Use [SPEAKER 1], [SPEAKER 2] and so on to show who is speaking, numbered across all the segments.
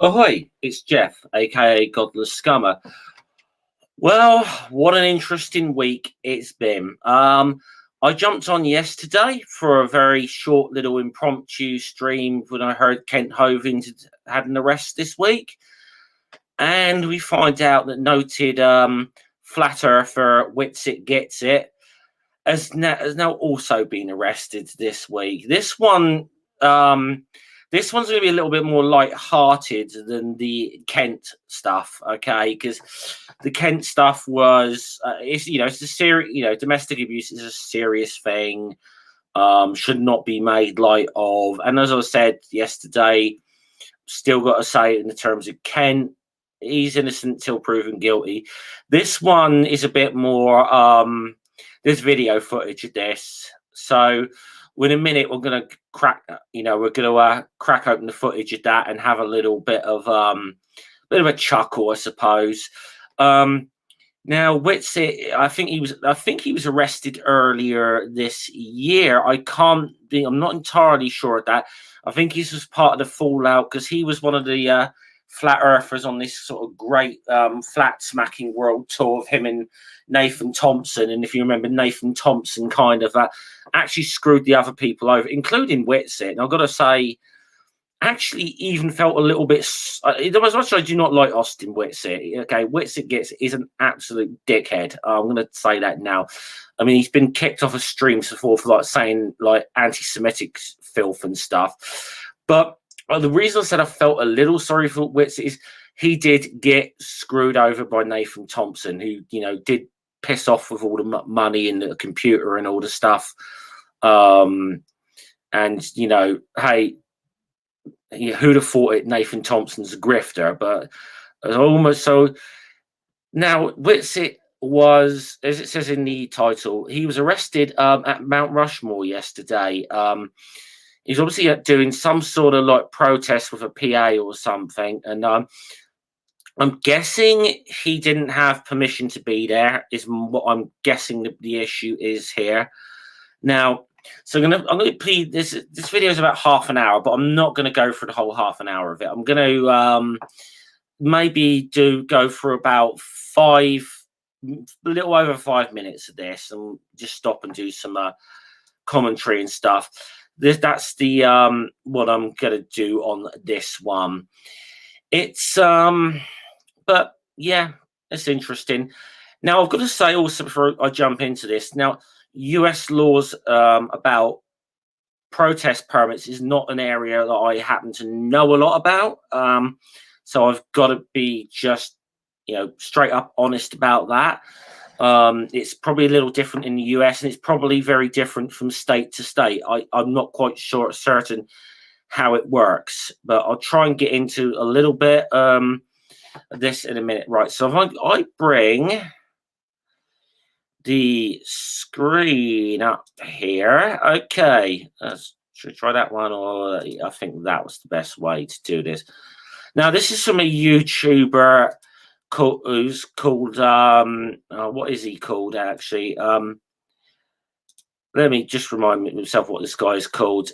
[SPEAKER 1] Ahoy, it's Jeff, aka Godless Scummer. Well, what an interesting week it's been. I jumped on yesterday for a very short little impromptu stream when I heard Kent Hovind had an arrest this week. And we find out that noted flat earther Witsit Gets It has now also been arrested this week. This one's going to be a little bit more light-hearted than the Kent stuff, okay? Because the Kent stuff was, it's a serious, domestic abuse is a serious thing, should not be made light of. And as I said yesterday, still got to say it in the terms of Kent, he's innocent till proven guilty. This one is a bit more, there's video footage of this, so in a minute we're going to crack open the footage of that and have a little bit of a chuckle, I suppose. Now Witsit, I think he was arrested earlier this year. I'm not entirely sure of that. I think he was part of the fallout because he was one of the flat earthers on this sort of great flat smacking world tour of him and Nathan Thompson. And if you remember, Nathan Thompson kind of actually screwed the other people over, including Witsit. And I've got to say, actually even felt a little bit, as much as I do not like Austin Witsit, okay, Witsit is an absolute dickhead. I'm going to say that now. I mean, he's been kicked off of streams before for saying anti-Semitic filth and stuff. But the reason I said I felt a little sorry for Witsit is he did get screwed over by Nathan Thompson, who, did piss off with all the money and the computer and all the stuff. And, hey, who'd have thought it? Nathan Thompson's a grifter, but almost so. Now, Witsit was, as it says in the title, he was arrested at Mount Rushmore yesterday. He's obviously doing some sort of protest with a PA or something, and I'm guessing he didn't have permission to be there. Is what I'm guessing the issue is here. Now, so I'm gonna plead this. This video is about half an hour, but I'm not going to go for the whole half an hour of it. I'm going to maybe go for about a little over 5 minutes of this, and just stop and do some commentary and stuff. That's the what I'm gonna do on this one. It's but yeah, it's interesting. Now I've got to say also before I jump into this, now US laws about protest permits is not an area that I happen to know a lot about. So I've got to be just straight up honest about that. It's probably a little different in the US, and it's probably very different from state to state. I'm not quite certain how it works, but I'll try and get into a little bit of this in a minute. Right, so if I bring the screen up here, okay, should we try that one, or I think that was the best way to do this. Now, this is from a YouTuber who's called what is he called actually? Let me just remind myself what this guy is called.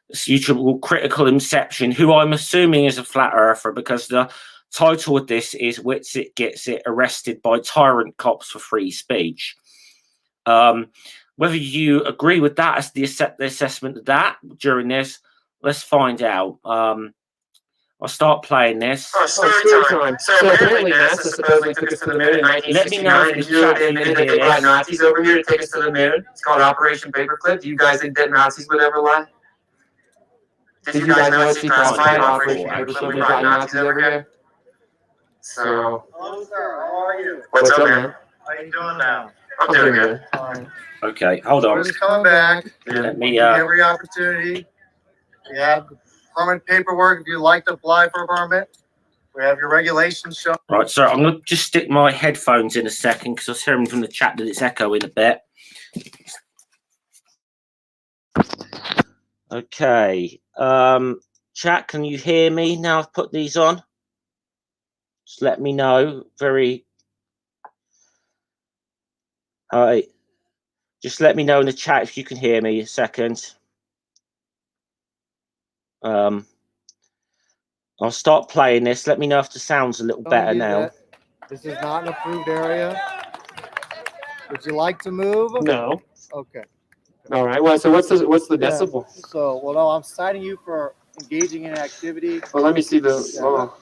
[SPEAKER 1] This YouTuber called Critical Inception, who I'm assuming is a flat earther, because the title of this is Witsit Gets It, Arrested by Tyrant Cops for Free Speech. Whether you agree with that as the assessment of that during this, let's find out. I'll start playing this.
[SPEAKER 2] Oh, story time. So apparently NASA supposedly took us to the moon in 1969, and zeroed in the big black Nazis over here to take us to the moon. It's called Operation Paperclip. Do you guys think that Nazis would ever lie? Did you guys know it's classified Operation Paperclip? We brought Nazis over here. So.
[SPEAKER 3] Hello, sir. How are you?
[SPEAKER 2] What's up, man?
[SPEAKER 3] How you doing now?
[SPEAKER 2] I'm doing good.
[SPEAKER 1] Okay, hold on.
[SPEAKER 3] Just coming back.
[SPEAKER 1] Let me.
[SPEAKER 3] Every opportunity. We have the permit paperwork if you'd like to apply for a permit. We have your regulations shown.
[SPEAKER 1] Right, so I'm going to just stick my headphones in a second because I was hearing from the chat that it's echoing a bit. Okay, chat, can you hear me now? I've put these on. Just let me know. All right. Just let me know in the chat if you can hear me a second. I'll start playing this. Let me know if the sound's a little better now.
[SPEAKER 3] This is not an approved area. Would you like to move?
[SPEAKER 2] No.
[SPEAKER 3] Okay.
[SPEAKER 2] All right. Well, so what's the
[SPEAKER 3] Yeah.
[SPEAKER 2] decibel?
[SPEAKER 3] So, well, no, I'm citing you for engaging in activity.
[SPEAKER 2] Well, let me see the law.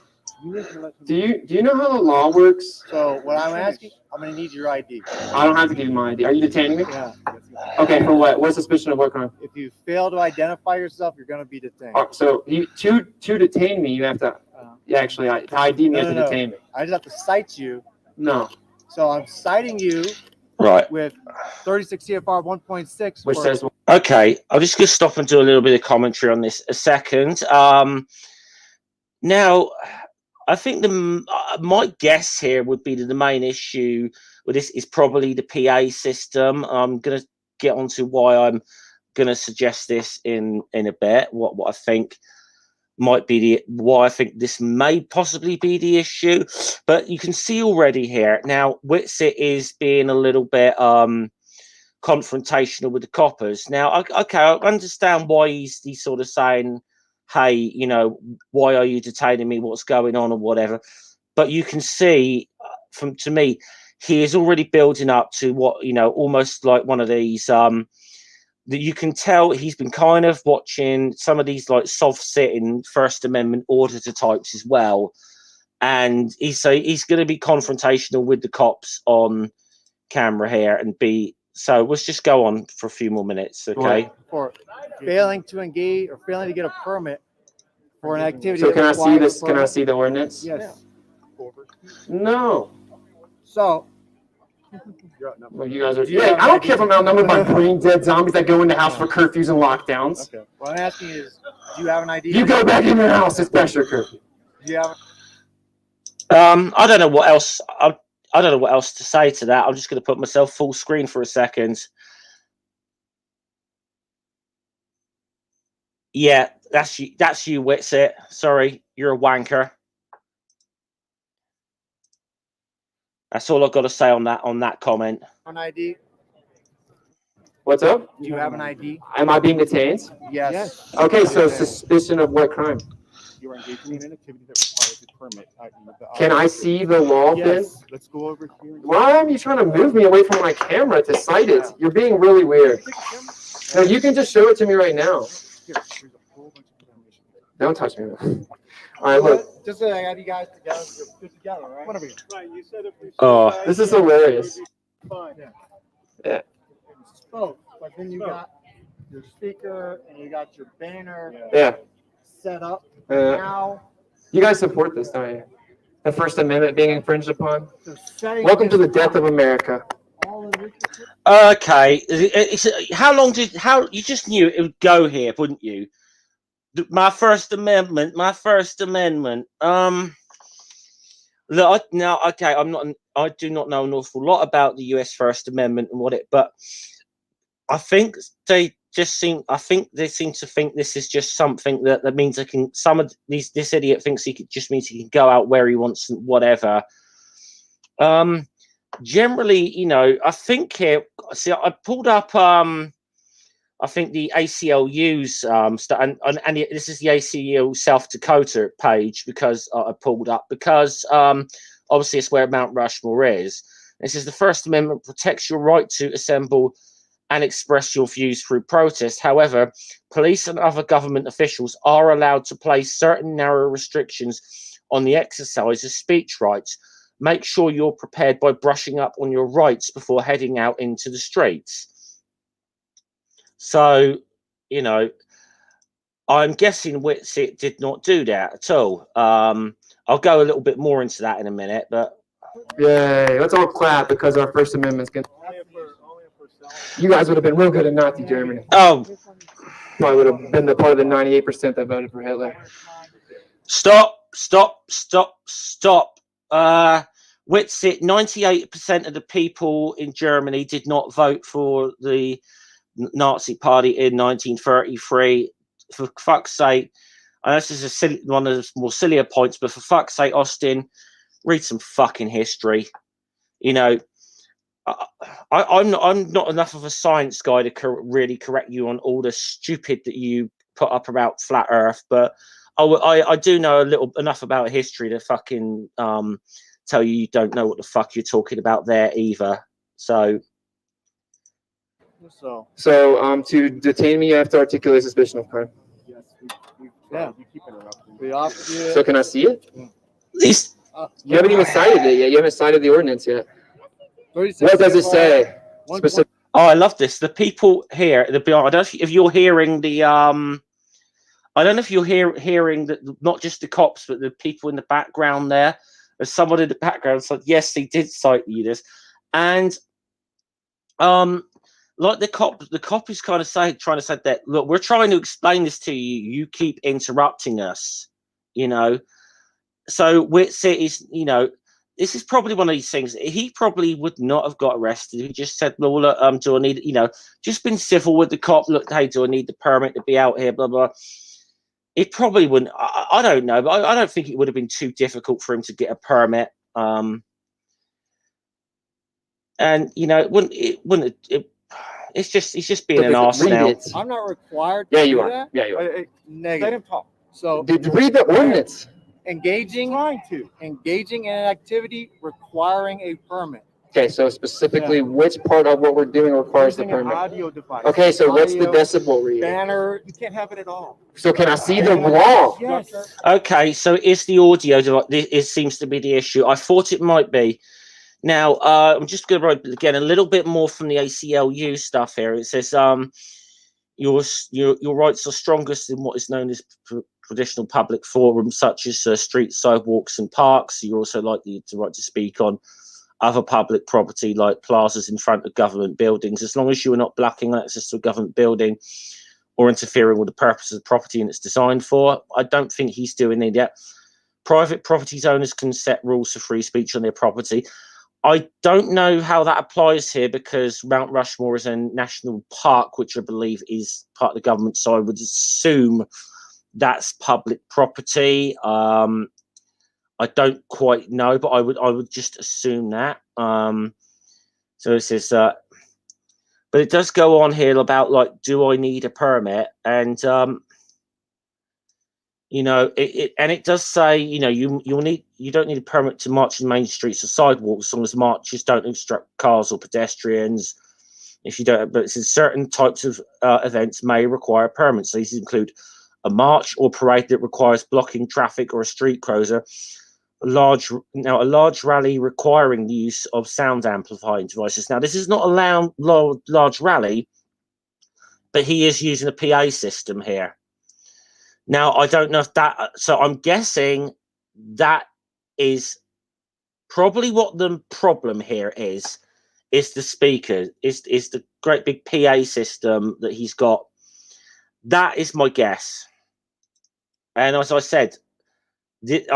[SPEAKER 2] Do you know how the law works?
[SPEAKER 3] So, what I'm asking, I'm going to need your ID.
[SPEAKER 2] I don't have to give you my ID. Are you detaining me?
[SPEAKER 3] Yeah.
[SPEAKER 2] Okay. For what? What suspicion of what crime?
[SPEAKER 3] If you fail to identify yourself, you're going to be detained.
[SPEAKER 2] So to detain me, you have to. Yeah, actually, to ID me, you have to detain me.
[SPEAKER 3] I just have to cite you.
[SPEAKER 2] No.
[SPEAKER 3] So I'm citing you.
[SPEAKER 1] Right.
[SPEAKER 3] With 36 CFR 1.6.
[SPEAKER 2] Which says.
[SPEAKER 1] Okay, I'm just going to stop and do a little bit of commentary on this a second. Now, I think my guess here would be that the main issue with this is probably the PA system. I'm going to get onto why I'm going to suggest this in a bit. What I think might be why I think this may possibly be the issue, but you can see already here now Whitsitt is being a little bit confrontational with the coppers. Now, okay, I understand why he's sort of saying, hey, you know, why are you detaining me? What's going on or whatever? But you can see to me, he is already building up to what, you know, almost like one of these, that you can tell he's been kind of watching some of these like soft sitting First Amendment auditor types as well. And he's going to be confrontational with the cops on camera here and so let's just go on for a few more minutes, okay?
[SPEAKER 3] For failing to engage or failing to get a permit for an activity.
[SPEAKER 2] So can I see this? Can I see the ordinance?
[SPEAKER 3] Yes.
[SPEAKER 2] No.
[SPEAKER 3] So.
[SPEAKER 2] Well, you guys are. Yeah, I don't care if I'm outnumbered by brain dead zombies that go in the house for curfews and lockdowns.
[SPEAKER 3] Okay. What I'm asking is, do you have an ID?
[SPEAKER 2] You go back in your house. It's past your curfew.
[SPEAKER 3] Do you have?
[SPEAKER 1] I don't know what else. I don't know what else to say to that. I'm just going to put myself full screen for a second. Yeah, that's you. That's you, Whitsitt. Sorry, you're a wanker. That's all I've got to say on that comment.
[SPEAKER 3] An ID?
[SPEAKER 2] What's up?
[SPEAKER 3] Do you have an ID?
[SPEAKER 2] Am I being detained?
[SPEAKER 3] Yes.
[SPEAKER 2] Okay, so suspicion of what crime?
[SPEAKER 4] You are engaging in an activity that requires a permit.
[SPEAKER 2] Can I see the law then?
[SPEAKER 4] Yes. Let's go over here.
[SPEAKER 2] Why are you trying to move me away from my camera to cite it? You're being really weird. No, you can just show it to me right now.
[SPEAKER 4] Here, there's a whole bunch of information.
[SPEAKER 2] Don't touch me. All right, look.
[SPEAKER 3] Just so I have you guys together, you're good together, right?
[SPEAKER 4] Whatever.
[SPEAKER 3] Right. You said if we.
[SPEAKER 1] Oh,
[SPEAKER 2] this is hilarious.
[SPEAKER 3] Fine.
[SPEAKER 2] Yeah.
[SPEAKER 3] Spoke, but then you got your speaker and you got your banner.
[SPEAKER 2] Yeah.
[SPEAKER 3] Set up. Now.
[SPEAKER 2] You guys support this, don't you? The First Amendment being infringed upon.
[SPEAKER 3] So
[SPEAKER 2] Welcome to the death of America.
[SPEAKER 1] okay. How you just knew it would go here, wouldn't you? My First Amendment. Look, now, okay, I do not know an awful lot about the U.S. First Amendment and but I think they seem to think this is just something that means they can. This idiot thinks just means he can go out where he wants and whatever. Generally, you know, I think here. See, I pulled up. I think the ACLU's and this is the ACLU South Dakota page because I pulled up because obviously it's where Mount Rushmore is. It says the First Amendment protects your right to assemble and express your views through protest. However, police and other government officials are allowed to place certain narrow restrictions on the exercise of speech rights. Make sure you're prepared by brushing up on your rights before heading out into the streets. So, you know, I'm guessing Whitsitt did not do that at all. I'll go a little bit more into that in a minute, but
[SPEAKER 2] Yay, let's all clap because our First Amendment's good. You guys would have been real good in Nazi Germany.
[SPEAKER 1] oh,
[SPEAKER 2] Probably would have been the part of the 98% that voted for Hitler.
[SPEAKER 1] stop. Whitsitt, 98% of the people in Germany did not vote for the Nazi Party in 1933. For fuck's sake, and this is one of the more sillier points, but for fuck's sake, Austin, read some fucking history. You know, I'm not enough of a science guy to really correct you on all the stupid that you put up about flat Earth, but I do know enough about history to fucking tell you don't know what the fuck you're talking about there either. So
[SPEAKER 2] to detain me, you have to articulate suspicion of crime.
[SPEAKER 4] Yeah, you keep interrupting.
[SPEAKER 2] So can I see it?
[SPEAKER 1] these
[SPEAKER 2] You haven't even cited it yet. You haven't cited the ordinance yet. What does it say? Specific.
[SPEAKER 1] Oh, I love this. The people here, I don't know if you're hearing the I don't know if you're hearing that, not just the cops, but the people in the background there. There's someone in the background said, yes, they did cite you this. And like the cop is kind of trying to say that, look, we're trying to explain this to you. You keep interrupting us, you know. So Whitsitt is, you know, this is probably one of these things. He probably would not have got arrested. He just said, well, look, do I need, you know, just been civil with the cop. Look, hey, do I need the permit to be out here? Blah, blah. It probably wouldn't. I don't know, but I don't think it would have been too difficult for him to get a permit. And, you know, it's just being an arse now.
[SPEAKER 5] I'm not required
[SPEAKER 2] Yeah,
[SPEAKER 5] to
[SPEAKER 2] you
[SPEAKER 5] do
[SPEAKER 2] are.
[SPEAKER 5] that.
[SPEAKER 2] Yeah, you are.
[SPEAKER 4] Let
[SPEAKER 5] Negative.
[SPEAKER 4] him talk.
[SPEAKER 5] So
[SPEAKER 2] Did you read the ordinance?
[SPEAKER 5] engaging in an activity requiring a permit.
[SPEAKER 2] Okay, so specifically, which part of what we're doing requires the
[SPEAKER 4] Using an
[SPEAKER 2] permit?
[SPEAKER 4] audio device.
[SPEAKER 2] Okay, so what's the
[SPEAKER 5] Audio,
[SPEAKER 2] decibel reading?
[SPEAKER 5] Banner.
[SPEAKER 4] You can't have it at all.
[SPEAKER 2] So can I see the law?
[SPEAKER 5] Yes.
[SPEAKER 1] Okay, so is the audio device? It seems to be the issue. I thought it might be. Now, I'm just going to write again a little bit more from the ACLU stuff here. It says, your rights are strongest in what is known as traditional public forums, such as streets, sidewalks, and parks. You're also likely to right to speak on other public property like plazas in front of government buildings, as long as you are not blocking access to a government building or interfering with the purpose of the property and it's designed for. I don't think he's doing it yet. Private property owners can set rules for free speech on their property. I don't know how that applies here because Mount Rushmore is a national park, which I believe is part of the government, so I would assume that's public property. I don't quite know, but I would just assume that. So it says, but it does go on here about like, do I need a permit? And you know, it does say, you know, you don't need a permit to march in main streets or sidewalks, as long as marches don't obstruct cars or pedestrians. If you don't, but it says certain types of events may require permits. So these include a march or parade that requires blocking traffic or a street closure. A large rally requiring the use of sound amplifying devices. Now, this is not a large rally, but he is using a PA system here. Now, I don't know if that, so I'm guessing that is probably what the problem here is the speaker, is the great big PA system that he's got. That is my guess. And as I said, this,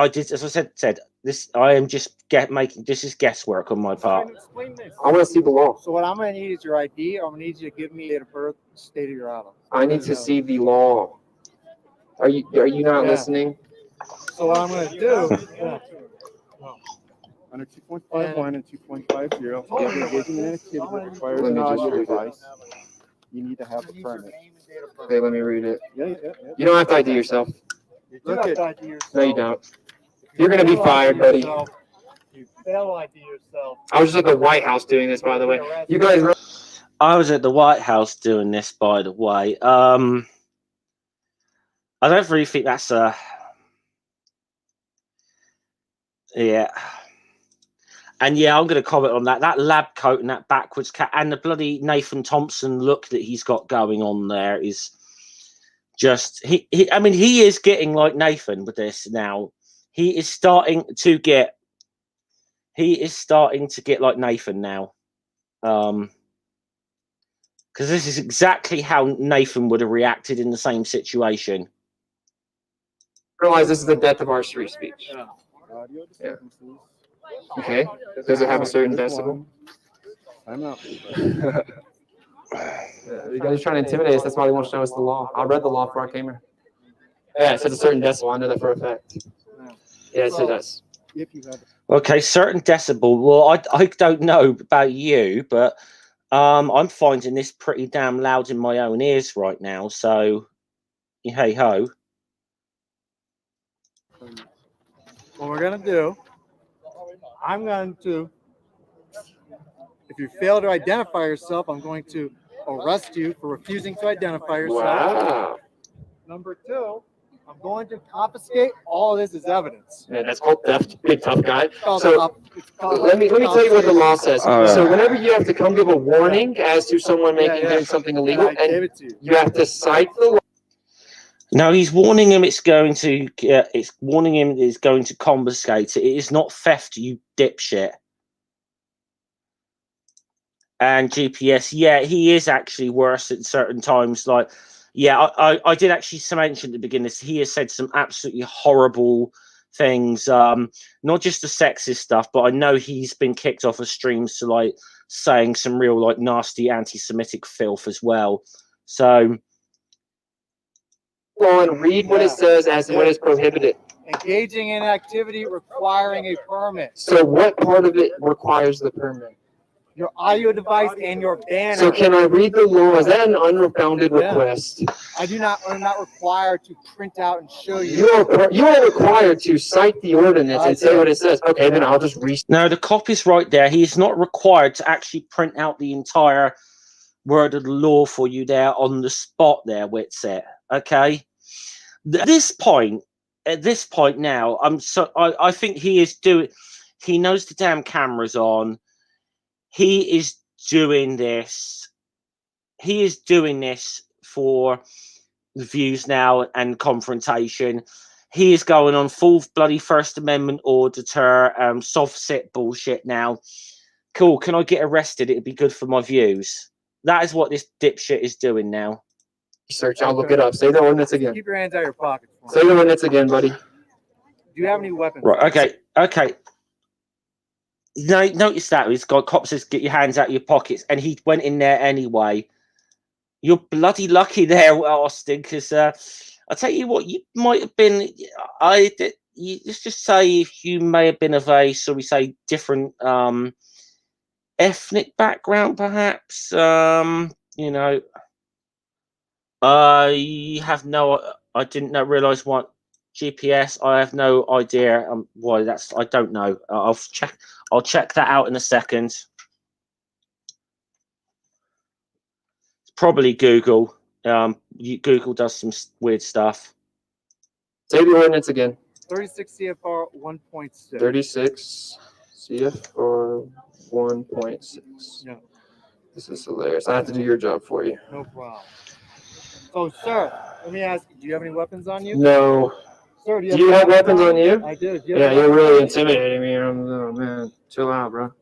[SPEAKER 1] I am just making, this is guesswork on my part.
[SPEAKER 5] Explain this.
[SPEAKER 2] I want to see the law.
[SPEAKER 5] So what I'm going to need is your ID. I'm going to need you to give me date of birth, state of your island.
[SPEAKER 2] I need to see the law. Are you not listening?
[SPEAKER 5] So what I'm going to do.
[SPEAKER 4] Under 2.51 and 2.50, if you're engaging in an activity that requires an audio device, you need to have a permit.
[SPEAKER 2] Okay, let me read it.
[SPEAKER 4] Yeah.
[SPEAKER 2] You don't have to ID yourself.
[SPEAKER 5] Look at ID yourself.
[SPEAKER 2] No, you don't. You're going to be fired, buddy.
[SPEAKER 5] You fail ID yourself.
[SPEAKER 2] I was just at the White House doing this, by the way. You guys.
[SPEAKER 1] I was at the White House doing this, by the way. I don't really think that's a. Yeah. And yeah, I'm going to comment on that. That lab coat and that backwards cat and the bloody Nathan Thompson look that he's got going on there is just I mean, he is getting like Nathan with this now. He is starting to get like Nathan now. Because this is exactly how Nathan would have reacted in the same situation.
[SPEAKER 2] Realize this is the death of our free speech.
[SPEAKER 4] Audio
[SPEAKER 2] Yeah.
[SPEAKER 4] disturbances.
[SPEAKER 2] Okay. Does it have a certain decibel?
[SPEAKER 4] I'm out.
[SPEAKER 2] You guys are trying to intimidate us. That's why they won't show us the law. I read the law before I came here. Yeah, it says a certain decibel. I know that for a fact. Yes, it does.
[SPEAKER 4] If you have
[SPEAKER 1] Okay, certain decibel. Well, I don't know about you, but I'm finding this pretty damn loud in my own ears right now. So, hey ho.
[SPEAKER 5] What we're gonna do, I'm going to, if you fail to identify yourself, I'm going to arrest you for refusing to identify yourself.
[SPEAKER 2] Wow.
[SPEAKER 5] Number two, I'm going to confiscate all of this as evidence.
[SPEAKER 2] Yeah, that's called theft, big tough guy.
[SPEAKER 5] It's called
[SPEAKER 2] So let me tell you what the law says.
[SPEAKER 1] Oh,
[SPEAKER 2] So
[SPEAKER 1] yeah.
[SPEAKER 2] whenever you have to come give a warning as to someone doing something illegal,
[SPEAKER 5] I gave
[SPEAKER 2] and
[SPEAKER 5] it to you.
[SPEAKER 2] you have to cite the law.
[SPEAKER 1] Now he's warning him. It's going to confiscate it. It is not theft, you dipshit. And GPS, yeah, he is actually worse at certain times. Like, yeah, I did actually mention at the beginning. He has said some absolutely horrible things. Not just the sexist stuff, but I know he's been kicked off of streams for like saying some real like nasty anti-Semitic filth as well. So.
[SPEAKER 2] And read what it says as to what is prohibited.
[SPEAKER 5] Engaging in activity requiring a permit.
[SPEAKER 2] So what part of it requires the permit?
[SPEAKER 5] Your audio device and your banner.
[SPEAKER 2] So can I read the law? Is that an unfounded request?
[SPEAKER 5] I'm not required to print out and show you.
[SPEAKER 2] You are required to cite the ordinance and say what it says. Okay, then I'll just read.
[SPEAKER 1] No, the copy's right there. He is not required to actually print out the entire word of the law for you there on the spot there, Whitset. Okay? At this point now, I think he knows the damn camera's on. He is doing this for the views now and confrontation. He is going on full bloody First Amendment auditor, soft sit bullshit now. Cool, can I get arrested? It'd be good for my views. That is what this dipshit is doing now.
[SPEAKER 2] Research, I'll look it up. Say the ordinance again.
[SPEAKER 5] Keep your hands out of your pockets.
[SPEAKER 2] Say the ordinance again, buddy.
[SPEAKER 5] Do you have any weapons?
[SPEAKER 1] Right, okay. No, notice that he's got cops says get your hands out of your pockets, and he went in there anyway. You're bloody lucky there, Austin, because I'll tell you what, you might have been. Let's just say if you may have been of a, so we say, different ethnic background, perhaps. You know, I didn't realize what GPS. I have no idea why that's. I don't know. I'll check that out in a second. It's probably Google. Google does some weird stuff.
[SPEAKER 2] Say the ordinance again.
[SPEAKER 5] 36 CFR 1.6.
[SPEAKER 2] 36 CFR 1.6.
[SPEAKER 5] Yeah.
[SPEAKER 2] This is hilarious. I have to do your job for you.
[SPEAKER 5] No problem. So, sir, let me ask you, do you have any weapons on you?
[SPEAKER 2] No.
[SPEAKER 5] Sir,
[SPEAKER 2] Do you have weapons on you?
[SPEAKER 5] I do.
[SPEAKER 2] Yeah, you're really intimidating me. Oh, man. Chill out, bro.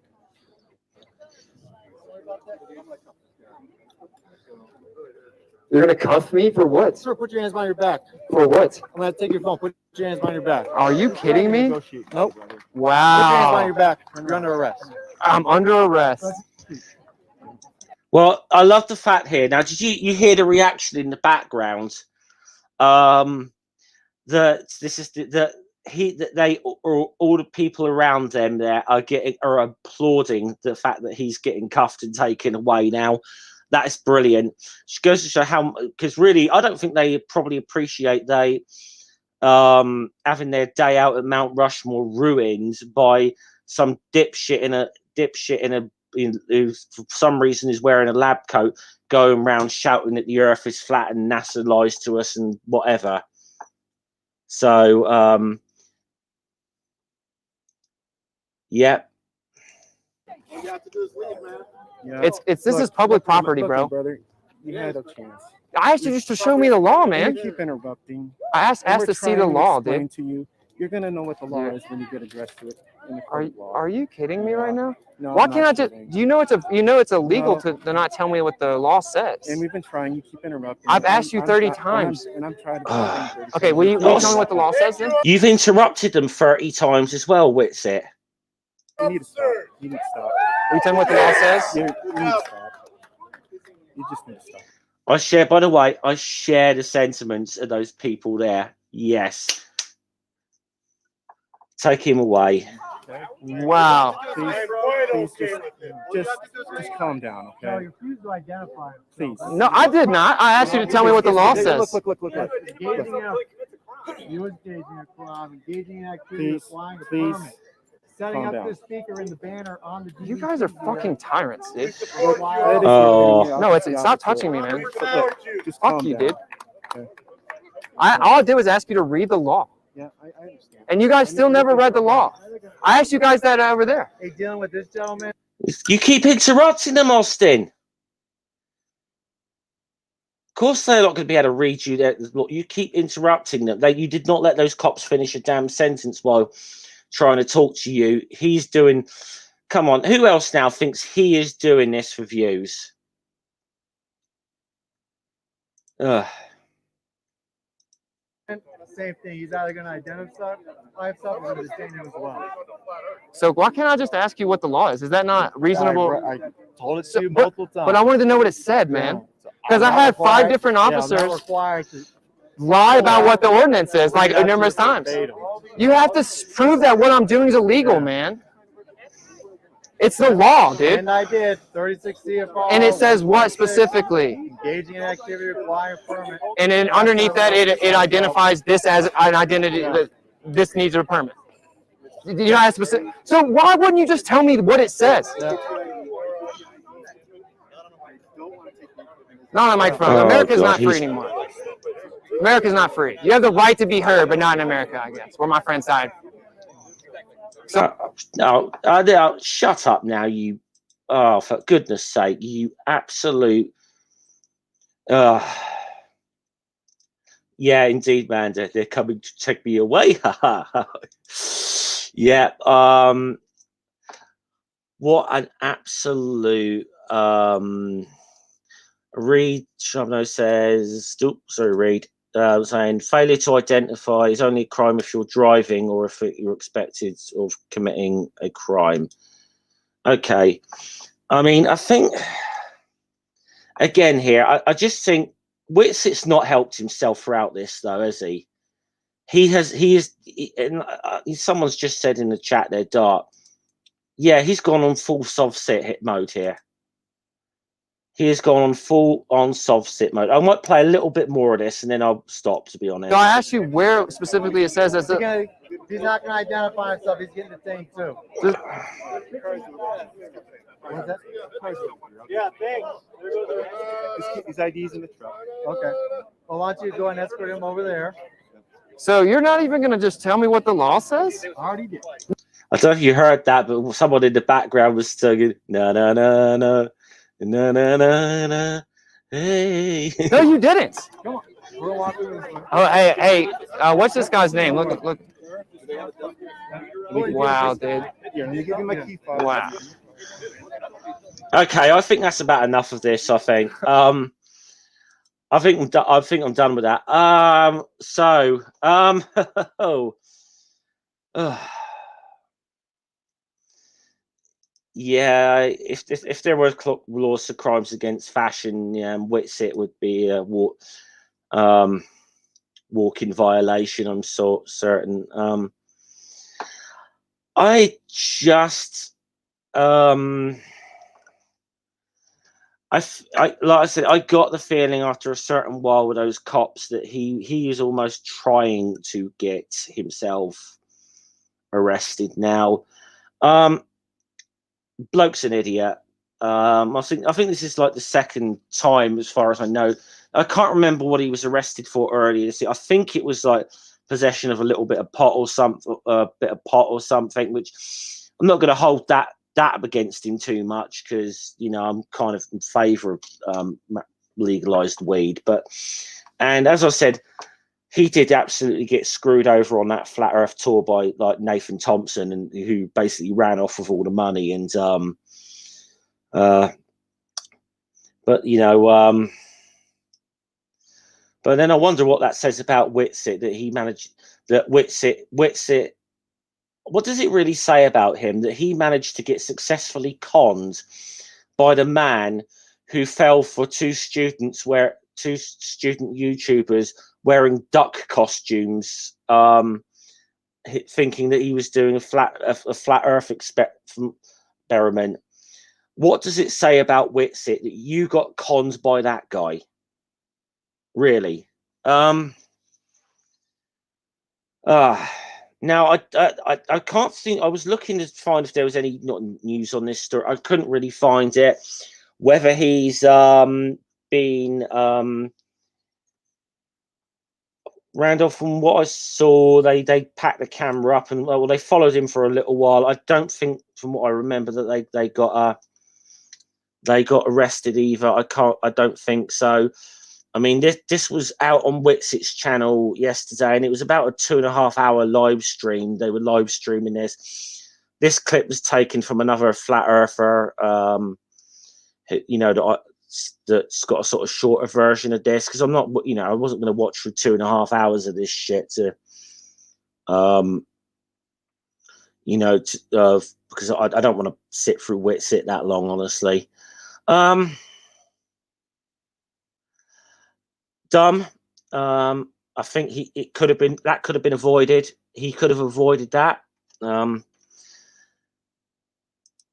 [SPEAKER 2] You're going to cuff me for what?
[SPEAKER 5] Sir, put your hands behind your back.
[SPEAKER 2] For what?
[SPEAKER 5] I'm going to take your phone. Put your hands behind your back.
[SPEAKER 2] Are you kidding me?
[SPEAKER 5] Nope. Put your hands
[SPEAKER 2] Wow.
[SPEAKER 5] behind your back. You're under arrest.
[SPEAKER 2] I'm under arrest.
[SPEAKER 1] Well, I love the fact here. Now, did you hear the reaction in the background? All the people around them there are applauding the fact that he's getting cuffed and taken away now. That is brilliant. It goes to show how, because really, I don't think they probably appreciate having their day out at Mount Rushmore ruined by some dipshit who for some reason is wearing a lab coat, going around shouting that the Earth is flat and NASA lies to us and whatever. So, yeah.
[SPEAKER 2] This is public property, bro.
[SPEAKER 5] Brother, you had a chance.
[SPEAKER 2] I asked you just to show me the law, man.
[SPEAKER 4] You keep interrupting.
[SPEAKER 2] I asked to see the law, dude.
[SPEAKER 4] To you. You're gonna know what the law is when you get addressed to it. In the court of law.
[SPEAKER 2] Are you kidding me right now?
[SPEAKER 4] No.
[SPEAKER 2] Why can't I just? Do you know it's illegal to not tell me what the law says?
[SPEAKER 4] And we've been trying. You keep interrupting.
[SPEAKER 2] I've asked you 30 times.
[SPEAKER 4] And I'm trying to.
[SPEAKER 2] Okay, will you tell me what the law says then?
[SPEAKER 1] You've interrupted them 30 times as well, Whitsit.
[SPEAKER 4] You need to stop. You need to stop.
[SPEAKER 2] Will you tell me what the law says?
[SPEAKER 4] You need to stop. You just need to stop.
[SPEAKER 1] I share, by the way, I share the sentiments of those people there. Yes. Take him away.
[SPEAKER 4] Okay.
[SPEAKER 2] Wow.
[SPEAKER 4] Please just calm down, okay?
[SPEAKER 5] No, you refuse to identify himself.
[SPEAKER 4] Please.
[SPEAKER 2] No, I did not. I asked you to tell me what the law says.
[SPEAKER 4] Look.
[SPEAKER 5] Engaging in you engaging in a crime, engaging in activity, applying a permit, setting up the speaker in the banner on the DVD.
[SPEAKER 2] You guys are fucking tyrants, dude.
[SPEAKER 1] Oh.
[SPEAKER 2] No, it's stop touching me, man.
[SPEAKER 4] Just
[SPEAKER 2] Fuck you, dude.
[SPEAKER 4] Okay.
[SPEAKER 2] All I did was ask you to read the law.
[SPEAKER 4] Yeah, I understand.
[SPEAKER 2] And you guys still never read the law. I asked you guys that over there.
[SPEAKER 5] Hey, dealing with this gentleman.
[SPEAKER 1] You keep interrupting them, Austin. Of course they're not going to be able to read you that. Look, you keep interrupting them. You did not let those cops finish a damn sentence while trying to talk to you. He's doing... Come on, who else now thinks he is doing this for views? Ugh.
[SPEAKER 5] Same thing. He's either going to identify himself or detain him as well.
[SPEAKER 2] So why can't I just ask you what the law is? Is that not reasonable?
[SPEAKER 4] I told it to you multiple times.
[SPEAKER 2] But I wanted to know what it said, man. Because I had 5 different officers lie about what the ordinance is, like numerous times. You have to prove that what I'm doing is illegal, man. It's the law, dude.
[SPEAKER 5] And I did 36 CFR.
[SPEAKER 2] And it says what specifically?
[SPEAKER 5] Engaging in activity requiring a permit.
[SPEAKER 2] And then underneath that, it identifies this as an identity that this needs a permit. You know, that's specific. So why wouldn't you just tell me what it says? Not on a microphone. America's not free anymore. America's not free. You have the right to be heard, but not in America, I guess, where my friends died.
[SPEAKER 1] So, no, shut up now, you. Oh, for goodness sake, you absolute. Yeah, indeed, man. They're coming to take me away. Yeah. What an absolute. Reed Chabno says. Reed. Saying failure to identify is only a crime if you're driving or if you're expected of committing a crime. Okay. I mean, I think, again here, I just think Whitsit's not helped himself throughout this, though, has he? Someone's just said in the chat there, Dart, yeah, he's gone on full soft sit mode here. He has gone on full-on soft sit mode. I might play a little bit more of this, and then I'll stop, to be honest.
[SPEAKER 2] No, I asked you where specifically it says that.
[SPEAKER 5] He's not going to identify himself. He's getting detained, too.
[SPEAKER 4] Yeah, thanks. His ID's in the truck.
[SPEAKER 5] Okay. Well, why don't you go and escort him over there?
[SPEAKER 2] So you're not even going to just tell me what the law says?
[SPEAKER 5] I already did.
[SPEAKER 1] I don't know if you heard that, but someone in the background was singing, na na na na. Na na na na, hey.
[SPEAKER 2] No, you didn't.
[SPEAKER 5] Come on. We'll walk through this one.
[SPEAKER 2] Oh, hey, what's this guy's name? Look. Wow, dude.
[SPEAKER 4] Here, you give me my key fob.
[SPEAKER 2] Wow.
[SPEAKER 1] Okay, I think that's about enough of this. I think. I think I'm done with that. Yeah, if there were laws for crimes against fashion, Whitsit would be a walking violation. I'm so certain. I just, like I said, I got the feeling after a certain while with those cops that he is almost trying to get himself arrested now. Bloke's an idiot. I think this is like the second time, as far as I know. I can't remember what he was arrested for earlier. I think it was like possession of a little bit of pot or something, which I'm not going to hold that against him too much, because I'm kind of in favour of legalized weed. And as I said, he did absolutely get screwed over on that Flat Earth tour by like Nathan Thompson, and who basically ran off with all the money. And but you know, but then I wonder what that says about Whitsitt, that he managed, that Whitsitt. What does it really say about him that he managed to get successfully conned by the man who fell for two student YouTubers wearing duck costumes, thinking that he was doing a flat Earth experiment? What does it say about Whitsitt that you got conned by that guy? Really? Now I can't think. I was looking to find if there was any news on this story. I couldn't really find it. Whether he's been Randolph, from what I saw, they packed the camera up and well, they followed him for a little while. I don't think, from what I remember, that they got arrested either. I don't think so. I mean, this was out on Whitsitt's channel yesterday, and it was about a 2.5 hour live stream. They were live streaming this. This clip was taken from another flat earther, you know, that's got a sort of shorter version of this, because I'm not, you know, I wasn't going to watch for 2.5 hours of this shit to, you know, because I don't want to sit through Whitsitt that long, honestly. Dumb. I think that could have been avoided. He could have avoided that.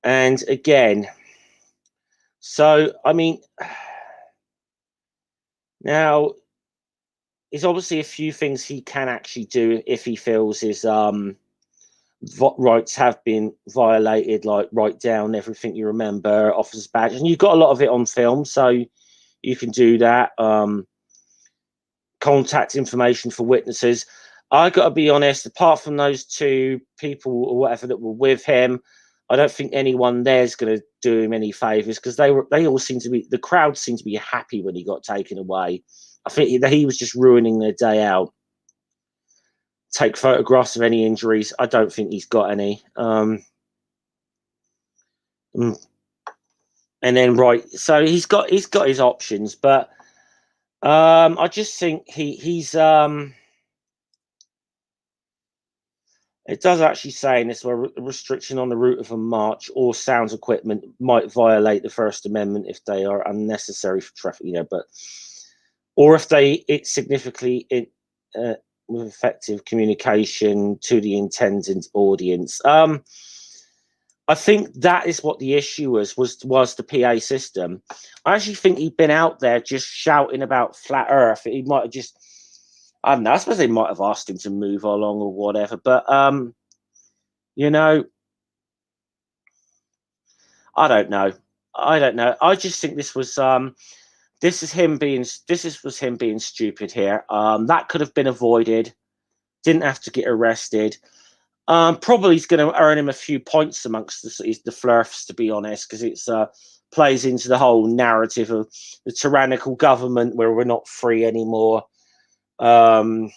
[SPEAKER 1] And again, so I mean, now there's obviously a few things he can actually do if he feels his rights have been violated, like write down everything you remember, officer's badge, and you've got a lot of it on film, so you can do that. Contact information for witnesses. I got to be honest, apart from those two people or whatever that were with him, I don't think anyone there's going to do him any favors, because they all seem to be, the crowd seemed to be happy when he got taken away. I think he was just ruining their day out. Take photographs of any injuries. I don't think he's got any. And then right, so he's got his options, but I just think he's it does actually say in this, where a restriction on the route of a march or sounds equipment might violate the First Amendment if they are unnecessary for traffic, you know, but or if it significantly with effective communication to the intended audience. I think that is what the issue was the PA system. I actually think he'd been out there just shouting about flat Earth. He might have just, I don't know, I suppose they might have asked him to move along or whatever, but you know, I don't know. I just think this was him being stupid here. That could have been avoided. Didn't have to get arrested. Probably he's going to earn him a few points amongst the flirts, to be honest, because it's plays into the whole narrative of the tyrannical government where we're not free anymore. But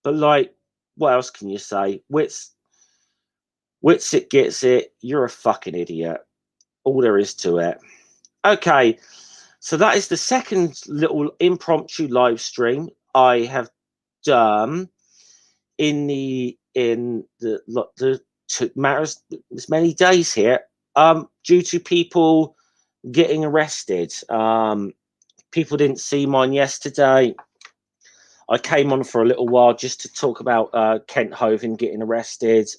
[SPEAKER 1] like, what else can you say? Whitsitt gets it. You're a fucking idiot. All there is to it. Okay, so that is the second little impromptu live stream I have done in the matters this many days here, due to people getting arrested. People didn't see mine yesterday. I came on for a little while just to talk about Kent Hovind getting arrested.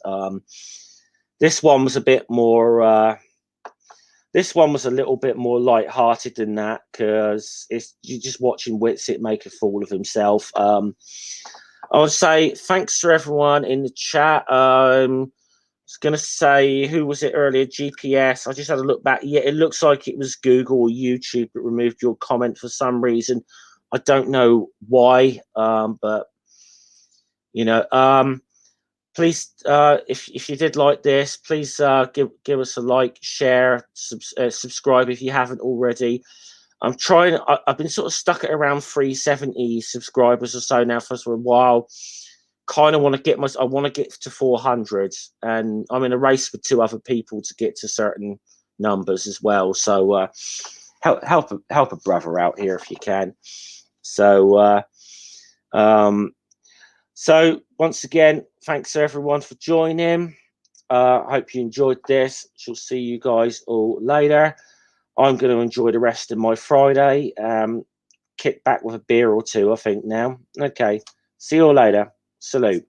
[SPEAKER 1] This one was a bit more. This one was a little bit more light-hearted than that, because you're just watching Whitsitt make a fool of himself. I would say thanks to everyone in the chat. I was going to say, who was it earlier? GPS. I just had a look back. Yeah, it looks like it was Google or YouTube that removed your comment for some reason. I don't know why, but you know, please, if you did like this, please give us a like, share, subscribe if you haven't already. I'm trying. I've been sort of stuck at around 370 subscribers or so now for a while. Kind of want to get I want to get to 400, and I'm in a race with 2 other people to get to certain numbers as well. So help a brother out here if you can. So so once again, thanks everyone for joining. I hope you enjoyed this. Shall see you guys all later. I'm going to enjoy the rest of my Friday. Kick back with a beer or 2, I think now. Okay. See you all later. Salute.